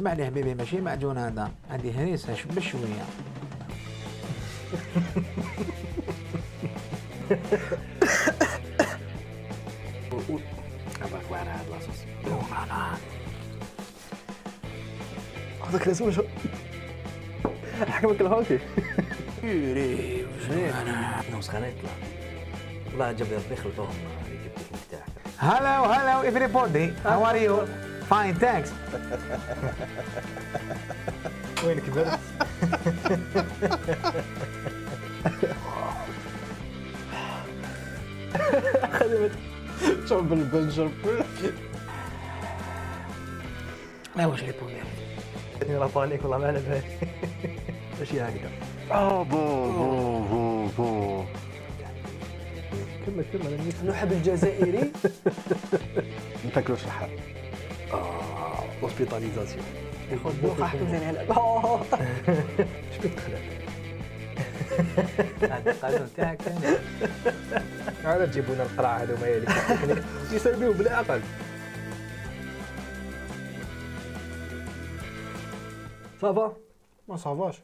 اسمع لي حبيبي ماشي معجون هذا، هذه هريسه بشويه. اباك واعر هاد لاصوص. هذاك لازم شو حكمك الهوكي. يوري وزينه. وسخانه يطلع والله جاب لي ربي خلطوهم هذيك التكنيك تاعك. Hello everybody, how are you? Fine, thanks. وين كبرت؟ خدمت شوف بالبنجر. لا واش لي بولي. راه طاليك والله ما على بالي. ماشي هكذا. بو كمل نحب الجزائري. ما تاكلوش الحال. اوسبيتاليزاسيون. ياخذ دوخه حكم ثاني هلا. اش بيك تخلع؟ هذا القانون تاعك ثاني. عاد تجيبوا لنا القرع هذوما يا ليك يسربيو بالعقل. صافا ما صافاش.